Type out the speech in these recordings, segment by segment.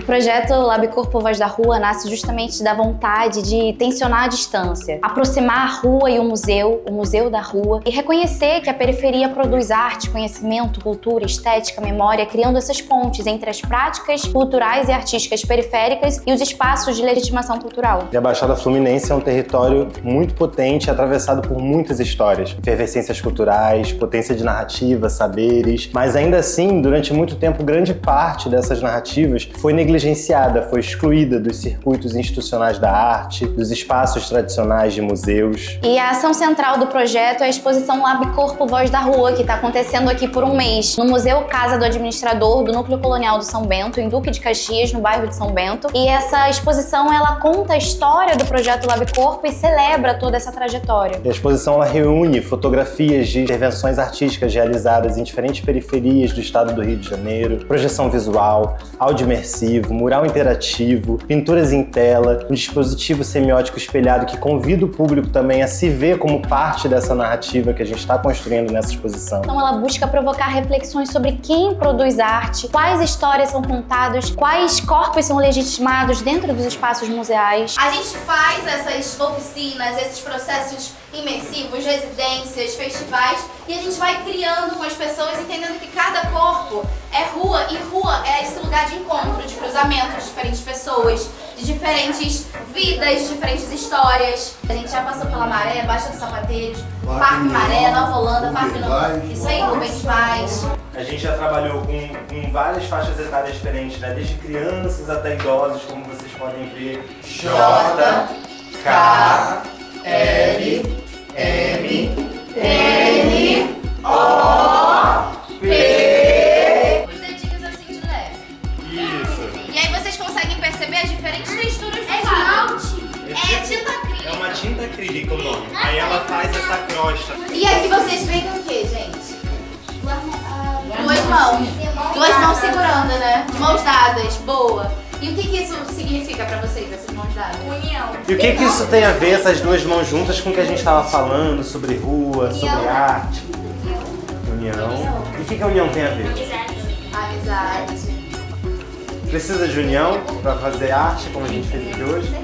projeto Lab Corpo Voz da Rua nasce justamente da vontade de tensionar a distância, aproximar a rua e o museu da rua, e reconhecer que a periferia produz arte, conhecimento, cultura, estética, memória, criando essas pontes entre as práticas culturais e artísticas periféricas e os espaços de legitimação cultural. E a Baixada Fluminense é um território muito potente, atravessado por muitas histórias, efervescências culturais, potência de narrativa, saberes, mas ainda assim, durante muito tempo, grande parte dessas narrativas foi negligenciada, foi excluída dos circuitos institucionais da arte, dos espaços tradicionais de museus. E a ação central do projeto é a exposição Lab Corpo Voz da Rua, que está acontecendo aqui por um mês, no Museu Casa do Administrador do Núcleo Colonial do São Bento, em Duque de Caxias, no bairro de São Bento. E essa exposição, ela conta a história do projeto Lab Corpo e celebra toda essa trajetória. E a exposição ela reúne fotografias de intervenções artísticas realizadas em diferentes periferias do estado do Rio de Janeiro, projeção visual, áudio imersivo, mural interativo, pinturas em tela, um dispositivo semiótico espelhado que convida o público também a se ver como parte dessa narrativa que a gente está construindo nessa exposição. Então ela busca provocar reflexões sobre quem produz arte, quais histórias são contadas, quais corpos são legitimados dentro dos espaços museais. A gente faz essas oficinas, esses processos imersivos, residências, festivais, e a gente vai criando com as pessoas, entendendo que cada corpo é rua, e rua é esse lugar de encontro, de cruzamento de diferentes pessoas, de diferentes vidas, de diferentes histórias. A gente já passou pela Maré, Baixa dos Sapateiros, Parque Maré, Nova Holanda, Parque Novo. Isso aí, Rubens Vaz. A gente já trabalhou com várias faixas etárias diferentes, né? Desde crianças até idosos, como vocês podem ver. J, K, L, M, N, O, P. Os dedinhos assim de leve. Isso. E aí vocês conseguem perceber as diferentes texturas do esmalte. É tinta acrílica. É uma tinta acrílica o nome. Aí ela faz essa crosta. E aqui vocês veem o que, gente? Duas mãos. Duas mãos segurando, né? Mãos dadas. Boa. E o que isso significa pra vocês, essas mãos dadas? União. E o que isso tem a ver, essas duas mãos juntas, com o que a gente estava falando sobre rua, sobre arte? União. E o que a união tem a ver? Amizade. Precisa de união para fazer arte, como a gente fez aqui hoje?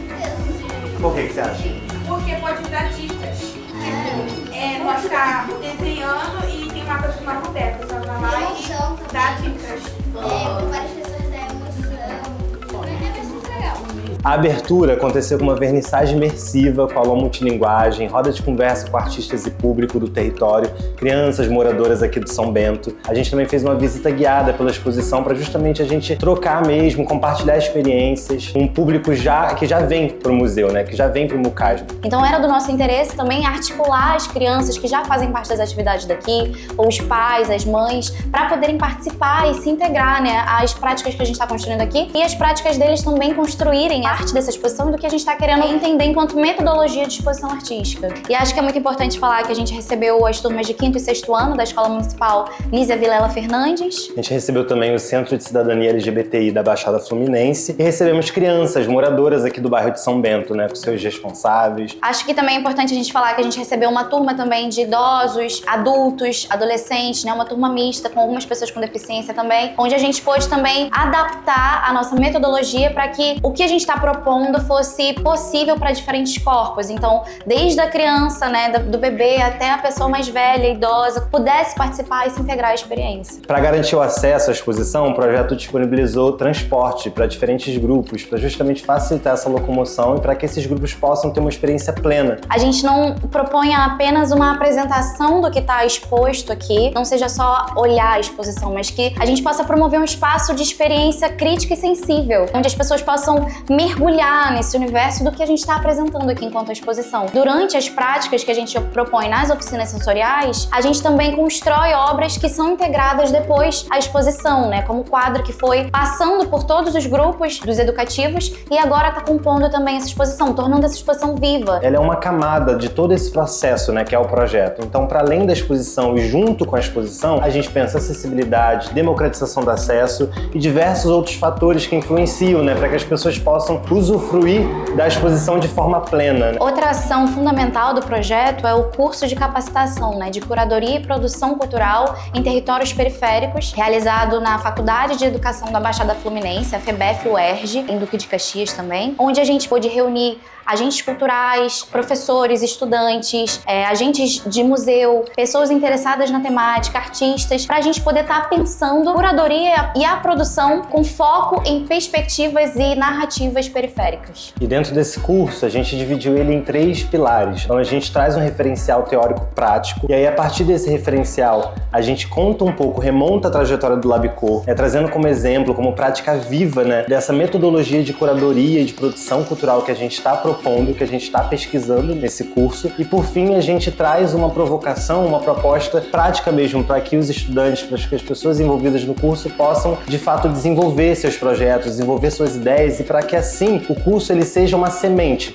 Por que você acha? Porque pode dar dicas. Tipo, nós tá desenhando e tem uma coisa que não acontece. Você vai lá e dá dicas. Várias pessoas da emoção. É bastante legal. A abertura aconteceu com uma vernissagem imersiva, com aula multilinguagem, roda de conversa com artistas e público do território, crianças moradoras aqui do São Bento. A gente também fez uma visita guiada pela exposição para justamente a gente trocar mesmo, compartilhar experiências, um público que já vem para o museu, né? Que já vem para o Mucasmo. Então era do nosso interesse também articular as crianças que já fazem parte das atividades daqui, ou os pais, as mães, para poderem participar e se integrar, né, às práticas que a gente está construindo aqui e as práticas deles também construírem a arte dessa exposição e do que a gente está querendo entender enquanto metodologia de exposição artística. E acho que é muito importante falar que a gente recebeu as turmas de 5º e 6º ano da Escola Municipal Nízia Vilela Fernandes. A gente recebeu também o Centro de Cidadania LGBTI da Baixada Fluminense e recebemos crianças moradoras aqui do bairro de São Bento, né, com seus responsáveis. Acho que também é importante a gente falar que a gente recebeu uma turma também de idosos, adultos, adolescentes, né, uma turma mista com algumas pessoas com deficiência também, onde a gente pôde também adaptar a nossa metodologia para que o que a gente está propondo fosse possível para diferentes corpos. Então, desde a criança, né, do bebê até a pessoa mais velha, idosa, pudesse participar e se integrar à experiência. Para garantir o acesso à exposição, o projeto disponibilizou transporte para diferentes grupos, para justamente facilitar essa locomoção e para que esses grupos possam ter uma experiência plena. A gente não propõe apenas uma apresentação do que está exposto aqui, não seja só olhar a exposição, mas que a gente possa promover um espaço de experiência crítica e sensível, onde as pessoas possam mergulhar nesse universo do que a gente está apresentando aqui enquanto exposição. Durante as práticas que a gente propõe nas oficinas sensoriais, a gente também constrói obras que são integradas depois à exposição, né? Como o quadro que foi passando por todos os grupos dos educativos e agora está compondo também essa exposição, tornando essa exposição viva. Ela é uma camada de todo esse processo, né, que é o projeto. Então, para além da exposição e junto com a exposição, a gente pensa acessibilidade, democratização do acesso e diversos outros fatores que influenciam, né, para que as pessoas possam possam usufruir da exposição de forma plena. Outra ação fundamental do projeto é o curso de capacitação, de curadoria e produção cultural em territórios periféricos, realizado na Faculdade de Educação da Baixada Fluminense, a FEBEF-UERJ, em Duque de Caxias também, onde a gente pôde reunir agentes culturais, professores, estudantes, agentes de museu, pessoas interessadas na temática, artistas, para a gente poder estar pensando curadoria e a produção com foco em perspectivas e narrativas periféricas. E dentro desse curso, a gente dividiu ele em 3 pilares. Então a gente traz um referencial teórico prático, e aí a partir desse referencial, a gente conta um pouco, remonta a trajetória do LabCorpo, trazendo como exemplo, como prática viva, dessa metodologia de curadoria e de produção cultural que a gente está propondo, que a gente está pesquisando nesse curso. E por fim, a gente traz uma provocação, uma proposta prática mesmo, para que os estudantes, para que as pessoas envolvidas no curso possam, de fato, desenvolver seus projetos, desenvolver suas ideias, e para que assim o curso ele seja uma semente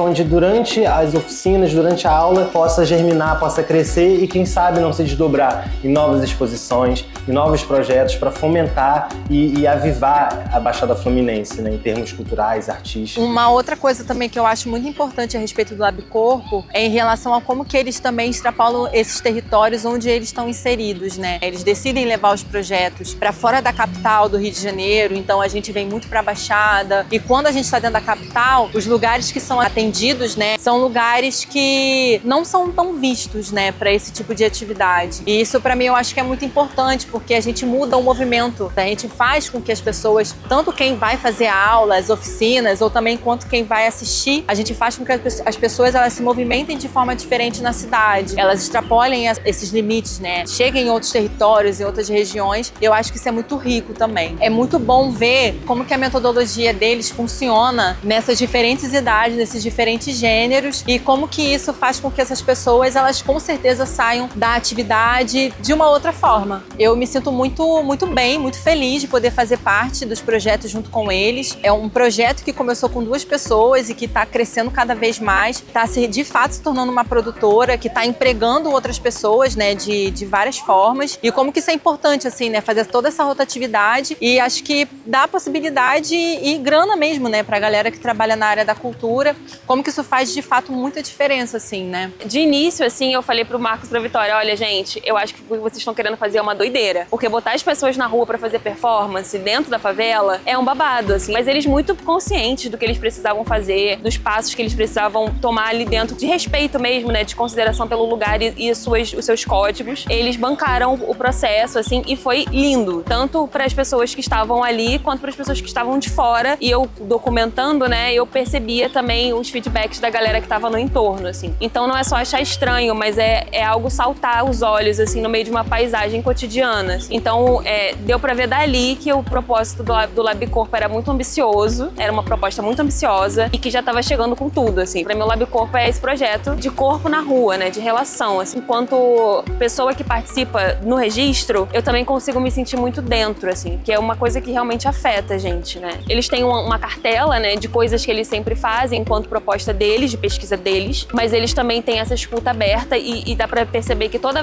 onde durante as oficinas, durante a aula, possa germinar, possa crescer e quem sabe não se desdobrar em novas exposições, em novos projetos para fomentar e avivar a Baixada Fluminense, em termos culturais, artísticos. Uma outra coisa também que eu acho muito importante a respeito do LabCorpo é em relação a como que eles também extrapolam esses territórios onde eles estão inseridos, Eles decidem levar os projetos para fora da capital do Rio de Janeiro, então a gente vem muito para a Baixada, e quando a gente está dentro da capital, os lugares que são atendidos, são lugares que não são tão vistos, para esse tipo de atividade. E isso para mim eu acho que é muito importante, porque a gente muda o movimento, a gente faz com que as pessoas, tanto quem vai fazer a aula, as oficinas, ou também quanto quem vai assistir, a gente faz com que as pessoas elas se movimentem de forma diferente na cidade, elas extrapolem esses limites, cheguem em outros territórios, em outras regiões. Eu acho que isso é muito rico também. É muito bom ver como que a metodologia deles funciona nessas diferentes idades, nesses diferentes gêneros, e como que isso faz com que essas pessoas, elas com certeza saiam da atividade de uma outra forma. Eu me sinto muito bem, muito feliz de poder fazer parte dos projetos junto com eles. É um projeto que começou com 2 pessoas e que está crescendo cada vez mais, está de fato se tornando uma produtora que está empregando outras pessoas, de várias formas. E como que isso é importante, assim, fazer toda essa rotatividade, e acho que dá possibilidade e grana mesmo, para a galera que trabalha na área da cultura, como que isso faz de fato muita diferença, assim, De início, assim, eu falei pro Marcos e pra Vitória, olha, gente, eu acho que o que vocês estão querendo fazer é uma doideira, porque botar as pessoas na rua pra fazer performance dentro da favela é um babado, assim, mas eles muito conscientes do que eles precisavam fazer, dos passos que eles precisavam tomar ali dentro, de respeito mesmo, de consideração pelo lugar e os seus códigos, eles bancaram o processo, assim, e foi lindo, tanto para as pessoas que estavam ali, quanto para as pessoas que estavam de fora, e eu documentando, eu percebia também os feedbacks da galera que estava no entorno, assim. Então não é só achar estranho, mas é algo saltar os olhos, assim, no meio de uma paisagem cotidiana, assim. Então, deu para ver dali que o propósito do LabCorpo era muito ambicioso, era uma proposta muito ambiciosa e que já estava chegando com tudo, assim. Para mim, o LabCorpo é esse projeto de corpo na rua, de relação, assim. Enquanto pessoa que participa no registro, eu também consigo me sentir muito dentro, assim, que é uma coisa que realmente afeta a gente, Eles têm uma cartela, de coisas que eles sempre fazem enquanto proposta deles, de pesquisa deles, mas eles também têm essa escuta aberta e dá pra perceber que toda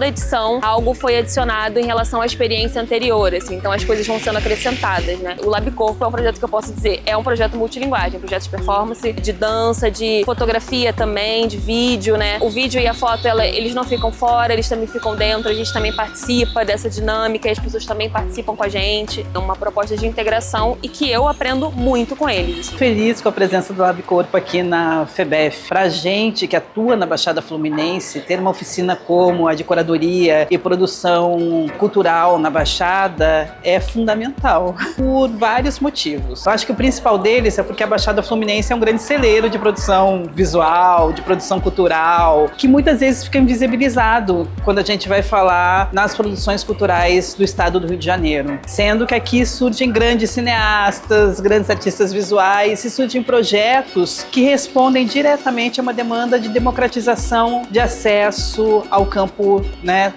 edição, algo foi adicionado em relação à experiência anterior, assim, então as coisas vão sendo acrescentadas, O LabCorpo é um projeto que eu posso dizer, é um projeto multilinguagem, um projeto de performance, de dança, de fotografia também, de vídeo, O vídeo e a foto, eles não ficam fora, eles também ficam dentro, a gente também participa dessa dinâmica, as pessoas também participam com a gente. É uma proposta de integração e que eu aprendo muito com eles. Feliz com a presença do LabCorpo aqui na FEBEF. Pra gente que atua na Baixada Fluminense, ter uma oficina como a de curadoria e produção cultural na Baixada é fundamental, por vários motivos. Eu acho que o principal deles é porque a Baixada Fluminense é um grande celeiro de produção visual, de produção cultural, que muitas vezes fica invisibilizado quando a gente vai falar nas produções culturais do estado do Rio de Janeiro. Sendo que aqui surgem grandes cineastas, grandes artistas visuais, e surgem projetos que respondem diretamente a uma demanda de democratização de acesso ao campo,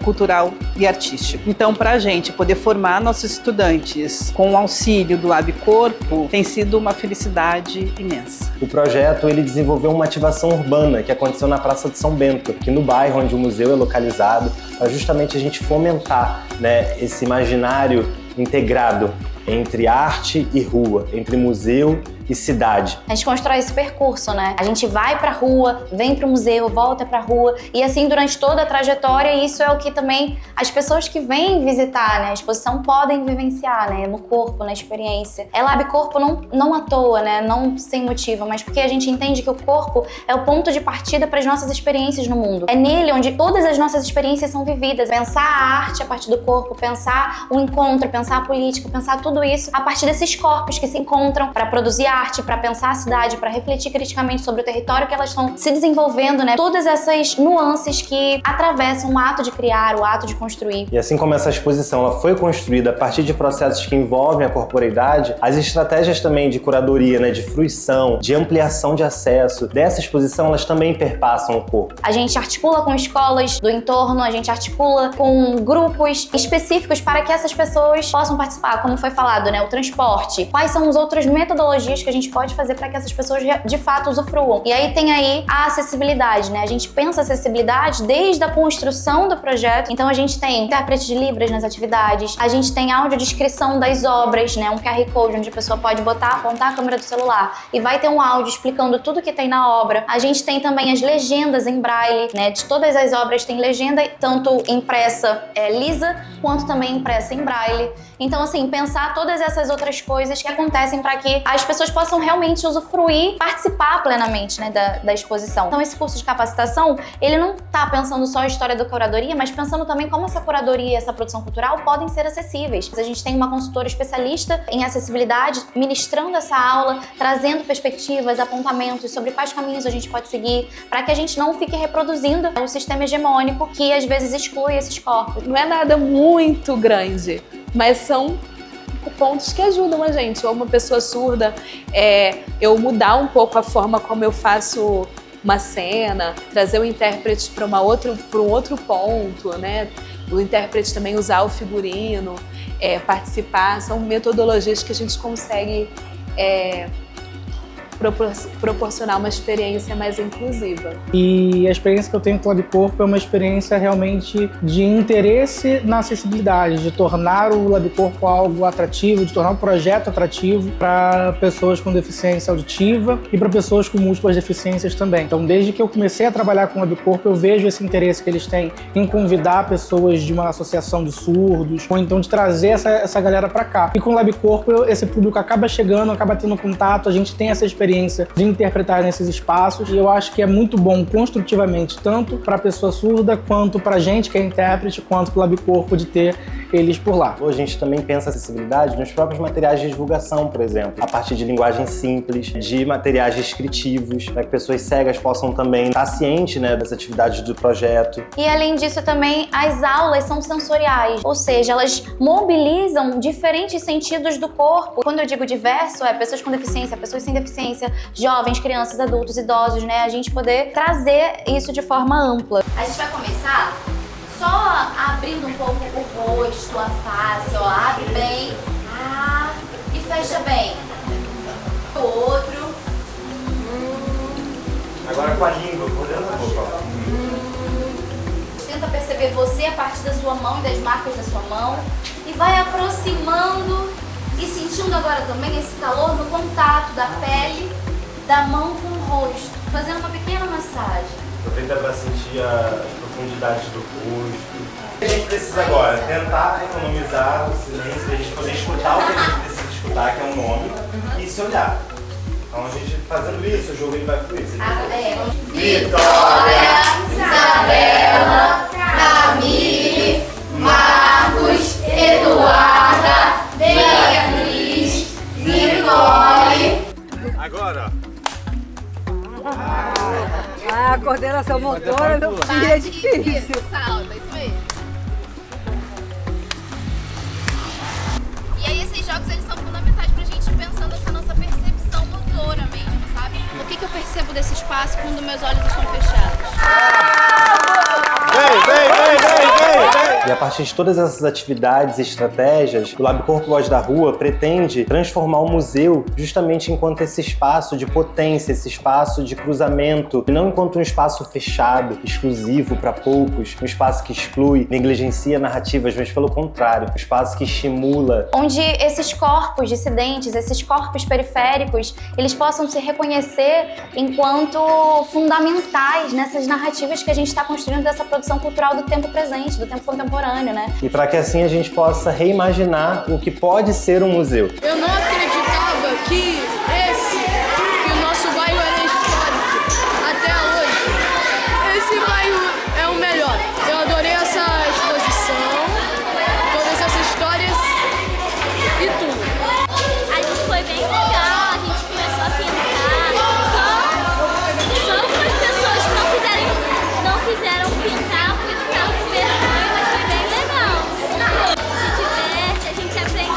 cultural e artístico. Então, para a gente poder formar nossos estudantes com o auxílio do LabCorpo, tem sido uma felicidade imensa. O projeto ele desenvolveu uma ativação urbana que aconteceu na Praça de São Bento, aqui no bairro onde o museu é localizado, para justamente a gente fomentar esse imaginário integrado entre arte e rua, entre museu e cidade. A gente constrói esse percurso, né? A gente vai pra rua, vem pro museu, volta pra rua, e assim durante toda a trajetória, isso é o que também as pessoas que vêm visitar, né, a exposição podem vivenciar, né, no corpo, na experiência. É Lab Corpo não à toa, né, não sem motivo, mas porque a gente entende que o corpo é o ponto de partida para as nossas experiências no mundo. É nele onde todas as nossas experiências são vividas. Pensar a arte a partir do corpo, pensar o encontro, pensar a política, pensar tudo isso a partir desses corpos que se encontram para produzir arte, para pensar a cidade, para refletir criticamente sobre o território que elas estão se desenvolvendo, né? Todas essas nuances que atravessam o ato de criar, o ato de construir. E assim como essa exposição ela foi construída a partir de processos que envolvem a corporeidade, as estratégias também de curadoria, né, de fruição, de ampliação de acesso dessa exposição, elas também perpassam o corpo. A gente articula com escolas do entorno, a gente articula com grupos específicos para que essas pessoas possam participar, como foi falado, né? O transporte. Quais são as outras metodologias que a gente pode fazer para que essas pessoas de fato usufruam? E aí tem aí a acessibilidade, né? A gente pensa acessibilidade desde a construção do projeto. Então a gente tem intérprete de Libras nas atividades, a gente tem audiodescrição das obras, né? Um QR Code onde a pessoa pode apontar a câmera do celular e vai ter um áudio explicando tudo que tem na obra. A gente tem também as legendas em braille, né? De todas as obras tem legenda, tanto impressa lisa, quanto também impressa em braille. Então, assim, pensar todas essas outras coisas que acontecem para que as pessoas possam realmente usufruir, participar plenamente, né, da exposição. Então, esse curso de capacitação, ele não tá pensando só a história da curadoria, mas pensando também como essa curadoria e essa produção cultural podem ser acessíveis. A gente tem uma consultora especialista em acessibilidade ministrando essa aula, trazendo perspectivas, apontamentos sobre quais caminhos a gente pode seguir para que a gente não fique reproduzindo o sistema hegemônico que às vezes exclui esses corpos. Não é nada muito grande, mas são pontos que ajudam a gente. Ou uma pessoa surda, eu mudar um pouco a forma como eu faço uma cena, trazer o intérprete para um outro ponto, né? O intérprete também usar o figurino, participar, são metodologias que a gente consegue proporcionar uma experiência mais inclusiva. E a experiência que eu tenho com o Lab Corpo é uma experiência realmente de interesse na acessibilidade, de tornar o Lab Corpo algo atrativo, de tornar o projeto atrativo para pessoas com deficiência auditiva e para pessoas com múltiplas deficiências também. Então, desde que eu comecei a trabalhar com o Lab Corpo, eu vejo esse interesse que eles têm em convidar pessoas de uma associação de surdos, ou então de trazer essa galera para cá. E com o Lab Corpo, esse público acaba chegando, acaba tendo contato, a gente tem essa experiência de interpretar nesses espaços, e eu acho que é muito bom construtivamente, tanto para a pessoa surda, quanto para a gente que é intérprete, quanto para o Lab Corpo de ter eles por lá. A gente também pensa acessibilidade nos próprios materiais de divulgação, por exemplo, a partir de linguagem simples, de materiais descritivos, para que pessoas cegas possam também estar cientes, né, das atividades do projeto. E além disso também as aulas são sensoriais, ou seja, elas mobilizam diferentes sentidos do corpo. Quando eu digo diverso, pessoas com deficiência, pessoas sem deficiência, jovens, crianças, adultos, idosos, né? A gente poder trazer isso de forma ampla. A gente vai começar só abrindo um pouco o rosto, a face, ó. Abre bem. E fecha bem. O outro. Agora com a língua, olhando a boca. Tenta perceber você a partir da sua mão e das marcas da sua mão. E vai aproximando e sentindo agora também esse calor no contato da pele, da mão com o rosto. Fazendo uma pequena massagem. Aproveita para sentir as profundidades do rosto. A gente precisa agora tentar economizar o silêncio, para a gente poder escutar o que a gente precisa escutar, que é um nome, e se olhar. Então a gente fazendo isso, o jogo ele vai fluir. Vitória, Isabela, Camille, Marcos, Eduarda, Beatriz, Nicole. Agora. A coordenação motora do filho é difícil. Salta, isso mesmo. E aí esses jogos eles são fundamentais pra gente ir pensando essa nossa percepção motora mesmo, sabe? O que eu percebo desse espaço quando meus olhos estão fechados? Vem! E a partir de todas essas atividades e estratégias, o Lab Corpo Voz da Rua pretende transformar o museu justamente enquanto esse espaço de potência, esse espaço de cruzamento, e não enquanto um espaço fechado, exclusivo para poucos, um espaço que exclui, negligencia narrativas, mas pelo contrário, um espaço que estimula. Onde esses corpos dissidentes, esses corpos periféricos, eles possam se reconhecer enquanto fundamentais nessas narrativas que a gente está construindo dessa produção cultural do tempo presente, do tempo contemporâneo, né? E para que assim a gente possa reimaginar o que pode ser um museu. Eu não acreditava que o nosso bairro era histórico até hoje. Esse bairro é o melhor. Eu adorei essa exposição, todas essas histórias e tudo. A gente foi bem legal, a gente começou a pintar. Só algumas pessoas que não quiseram pintar porque ficaram com vergonha, mas foi bem legal. Se diverte, a gente aprende.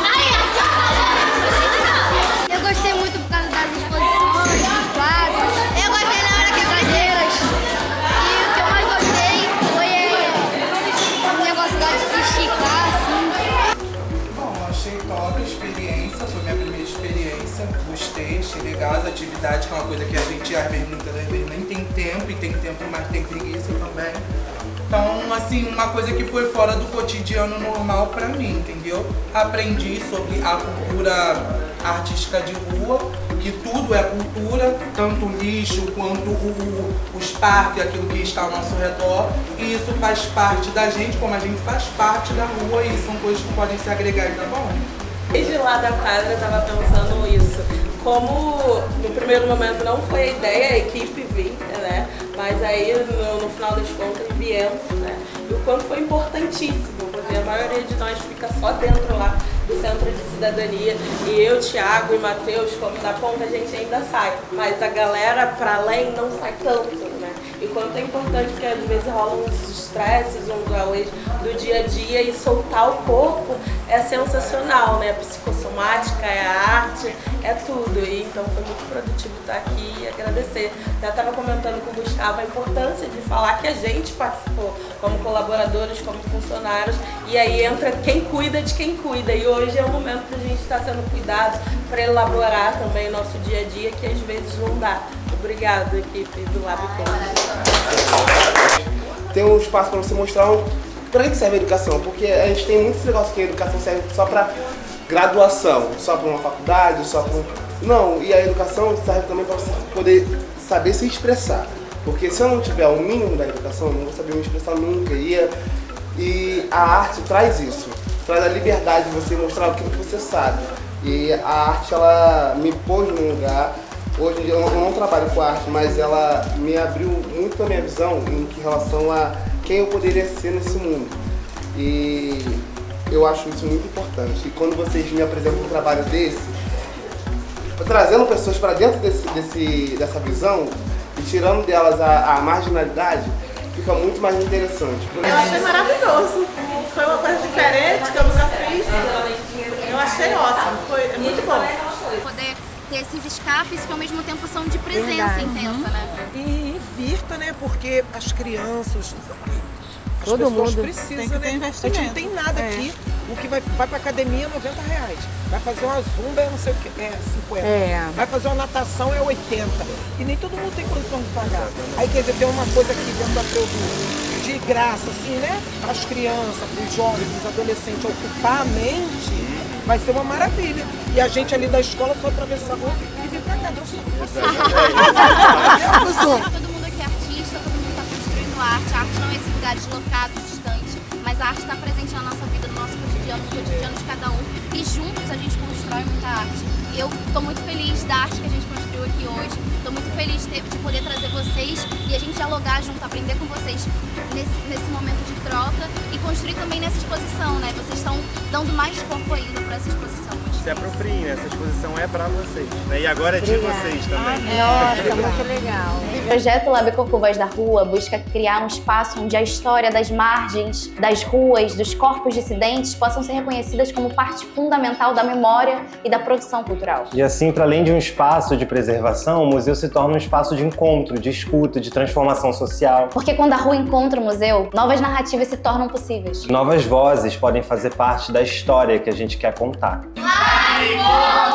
Foi bem legal. Eu gostei muito por causa das exposições, dos quadros. Eu gostei na hora quebradeiras. E o que eu mais gostei foi o negócio lá de se esticar, assim. Bom, achei top a experiência, foi minha primeira experiência. Gostei, achei legal as atividades, que é uma coisa que a gente às vezes, muitas das vezes nem tem tempo, e tem tempo, mas tem preguiça também. Então, assim, uma coisa que foi fora do cotidiano normal pra mim, entendeu? Aprendi sobre a cultura artística de rua, que tudo é cultura, tanto o lixo quanto os parques, aquilo que está ao nosso redor. E isso faz parte da gente, como a gente faz parte da rua, e são coisas que podem se agregar e tá bom. Desde lá da quadra eu tava pensando isso. Como no primeiro momento não foi a ideia, a equipe vir, né? Mas aí no final das contas viemos, né? E o quanto foi importantíssimo, porque a maioria de nós fica só dentro lá do Centro de Cidadania. E eu, Thiago e Matheus, como da ponta, a gente ainda sai. Mas a galera para além não sai tanto, né? E o quanto é importante, porque às vezes rolam uns estresses, uns gaúês do dia a dia, e soltar o corpo é sensacional, né? A psicossomática, é a arte, é tudo. E então foi muito produtivo estar aqui e agradecer. Já estava comentando com o Gustavo a importância de falar que a gente participou como colaboradores, como funcionários, e aí entra quem cuida de quem cuida. E hoje é o momento que a gente está sendo cuidado para elaborar também o nosso dia a dia, que às vezes não dá. Obrigada, equipe do Lab Corpo. Tem um espaço para você mostrar para que serve a educação, porque a gente tem muitos negócios que a educação serve só para graduação, só para uma faculdade, só para Não, e a educação serve também para você poder saber se expressar, porque se eu não tiver o mínimo da educação, eu não vou saber me expressar nunca, e a arte traz isso, traz a liberdade de você mostrar aquilo que você sabe, e a arte ela me pôs num lugar. Hoje em dia eu não trabalho com arte, mas ela me abriu muito a minha visão em relação a quem eu poderia ser nesse mundo. E eu acho isso muito importante. E quando vocês me apresentam um trabalho desse, trazendo pessoas para dentro dessa visão e tirando delas a marginalidade, fica muito mais interessante. Eu achei maravilhoso. Foi uma coisa diferente que eu nunca fiz. Eu achei ótimo. É muito bom. Poder ter esses escapes que ao mesmo tempo são de presença intensa, né? E invirta, né? Porque as crianças, as Todo pessoas mundo precisam, né? A gente não tem nada aqui. O que vai pra academia é R$90. Vai fazer uma zumba é não sei o que, é 50. Vai fazer uma natação é 80. E nem todo mundo tem condição de pagar. Aí quer dizer, tem uma coisa aqui dentro da produção de graça, assim, né? Para as crianças, para os jovens, para os adolescentes ocupar a mente, vai ser uma maravilha. E a gente ali da escola só atravessar a rua e vir pra cá dançar. Todo mundo aqui é artista, todo mundo está construindo arte. A arte não é esse lugar deslocado, distante, mas a arte está presente na nossa vida, no nosso cotidiano, no cotidiano de cada um. E juntos a gente constrói muita arte. E eu estou muito feliz da arte que a gente construiu aqui hoje. Estou muito feliz de poder trazer vocês e a gente dialogar junto, aprender com vocês nesse momento de troca e construir também nessa exposição, né? Vocês estão dando mais corpo ainda para essa exposição. Se apropriem, essa exposição é para vocês, né? E agora é de vocês também. Nossa, muito legal. O projeto Lab Corpo Voz da Rua busca criar um espaço onde a história das margens, das ruas, dos corpos dissidentes possam ser reconhecidas como parte fundamental da memória e da produção cultural. E assim, para além de um espaço de presença preservação, o museu se torna um espaço de encontro, de escuta, de transformação social. Porque quando a rua encontra o museu, novas narrativas se tornam possíveis. Novas vozes podem fazer parte da história que a gente quer contar. Lab Corpo!